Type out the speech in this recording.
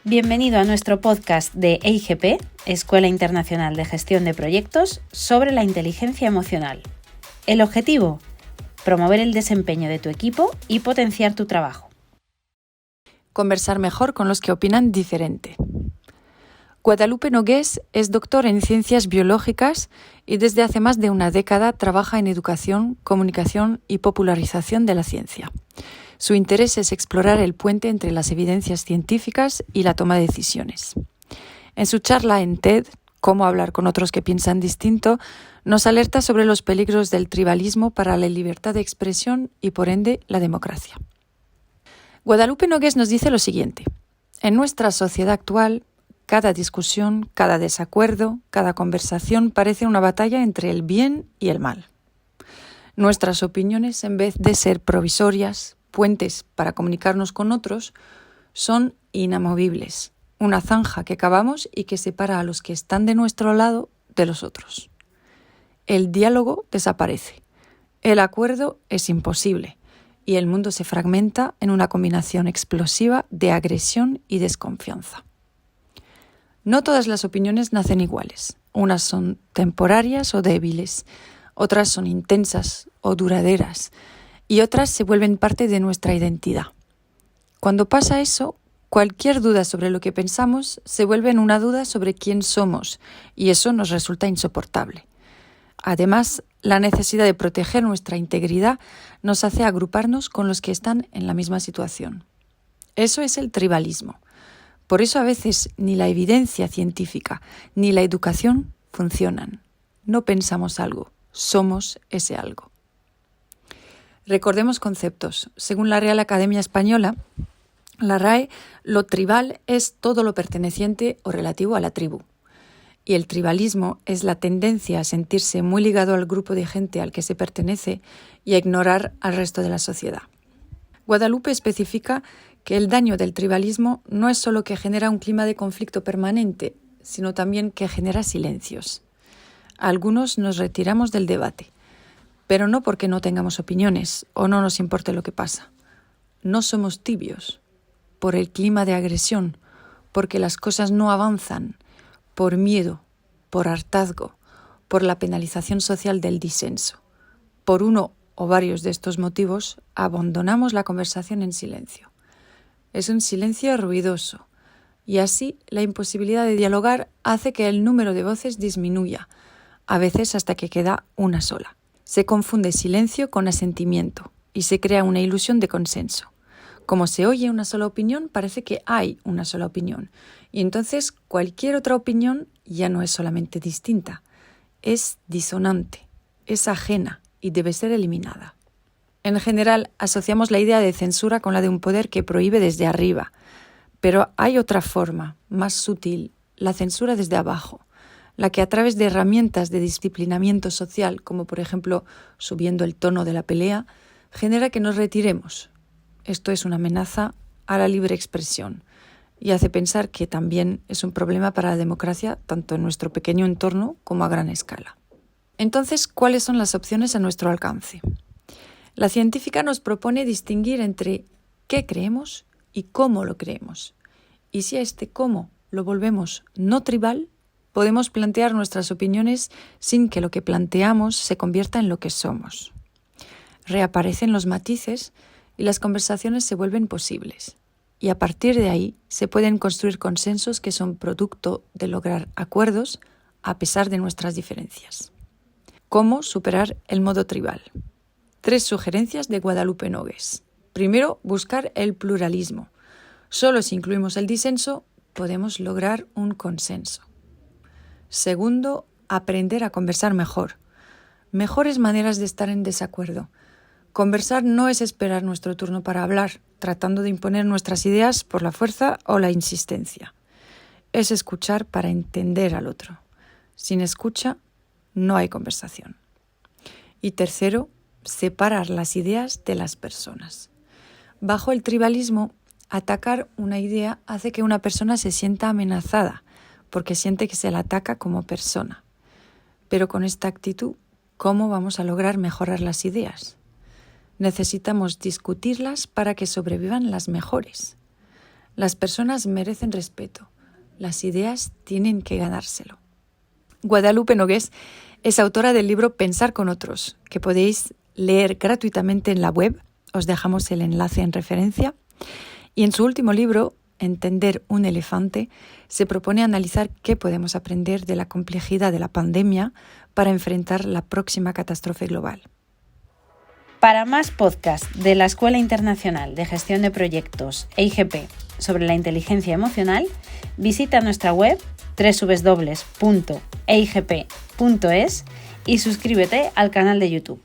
Bienvenido a nuestro podcast de EIGP, Escuela Internacional de Gestión de Proyectos, sobre la inteligencia emocional. El objetivo: promover el desempeño de tu equipo y potenciar tu trabajo. Conversar mejor con los que opinan diferente. Guadalupe Nogués es doctor en Ciencias Biológicas y desde hace más de una década trabaja en educación, comunicación y popularización de la ciencia. Su interés es explorar el puente entre las evidencias científicas y la toma de decisiones. En su charla en TED, Cómo hablar con otros que piensan distinto, nos alerta sobre los peligros del tribalismo para la libertad de expresión y, por ende, la democracia. Guadalupe Nogués nos dice lo siguiente: en nuestra sociedad actual, cada discusión, cada desacuerdo, cada conversación parece una batalla entre el bien y el mal. Nuestras opiniones, en vez de ser provisorias, puentes para comunicarnos con otros, son inamovibles, una zanja que cavamos y que separa a los que están de nuestro lado de los otros. El diálogo desaparece, el acuerdo es imposible y el mundo se fragmenta en una combinación explosiva de agresión y desconfianza. No todas las opiniones nacen iguales. Unas son temporarias o débiles, otras son intensas o duraderas, y otras se vuelven parte de nuestra identidad. Cuando pasa eso, cualquier duda sobre lo que pensamos se vuelve en una duda sobre quién somos, y eso nos resulta insoportable. Además, la necesidad de proteger nuestra integridad nos hace agruparnos con los que están en la misma situación. Eso es el tribalismo. Por eso a veces ni la evidencia científica ni la educación funcionan. No pensamos algo, somos ese algo. Recordemos conceptos. Según la Real Academia Española, la RAE, lo tribal es todo lo perteneciente o relativo a la tribu. Y el tribalismo es la tendencia a sentirse muy ligado al grupo de gente al que se pertenece y a ignorar al resto de la sociedad. Guadalupe especifica que el daño del tribalismo no es solo que genera un clima de conflicto permanente, sino también que genera silencios. Algunos nos retiramos del debate, pero no porque no tengamos opiniones o no nos importe lo que pasa. No somos tibios, por el clima de agresión, porque las cosas no avanzan, por miedo, por hartazgo, por la penalización social del disenso. Por uno o varios de estos motivos, abandonamos la conversación en silencio. Es un silencio ruidoso, y así la imposibilidad de dialogar hace que el número de voces disminuya, a veces hasta que queda una sola. Se confunde silencio con asentimiento y se crea una ilusión de consenso. Como se oye una sola opinión, parece que hay una sola opinión, y entonces cualquier otra opinión ya no es solamente distinta, es disonante, es ajena y debe ser eliminada. En general, asociamos la idea de censura con la de un poder que prohíbe desde arriba, pero hay otra forma, más sutil, la censura desde abajo, la que a través de herramientas de disciplinamiento social, como por ejemplo subiendo el tono de la pelea, genera que nos retiremos. Esto es una amenaza a la libre expresión y hace pensar que también es un problema para la democracia, tanto en nuestro pequeño entorno como a gran escala. Entonces, ¿cuáles son las opciones a nuestro alcance? La científica nos propone distinguir entre qué creemos y cómo lo creemos. Y si a este cómo lo volvemos no tribal, podemos plantear nuestras opiniones sin que lo que planteamos se convierta en lo que somos. Reaparecen los matices y las conversaciones se vuelven posibles. Y a partir de ahí se pueden construir consensos que son producto de lograr acuerdos a pesar de nuestras diferencias. ¿Cómo superar el modo tribal? 3 sugerencias de Guadalupe Nogués. Primero, buscar el pluralismo. Solo si incluimos el disenso podemos lograr un consenso. Segundo, aprender a conversar mejor. Mejores maneras de estar en desacuerdo. Conversar no es esperar nuestro turno para hablar, tratando de imponer nuestras ideas por la fuerza o la insistencia. Es escuchar para entender al otro. Sin escucha, no hay conversación. Y tercero, separar las ideas de las personas. Bajo el tribalismo, atacar una idea hace que una persona se sienta amenazada, porque siente que se la ataca como persona. Pero con esta actitud, ¿cómo vamos a lograr mejorar las ideas? Necesitamos discutirlas para que sobrevivan las mejores. Las personas merecen respeto. Las ideas tienen que ganárselo. Guadalupe Nogués es autora del libro Pensar con otros, que podéis leer gratuitamente en la web. Os dejamos el enlace en referencia. Y en su último libro, Entender un elefante, se propone analizar qué podemos aprender de la complejidad de la pandemia para enfrentar la próxima catástrofe global. Para más podcasts de la Escuela Internacional de Gestión de Proyectos EIGP sobre la inteligencia emocional, visita nuestra web www.eigp.es y suscríbete al canal de YouTube.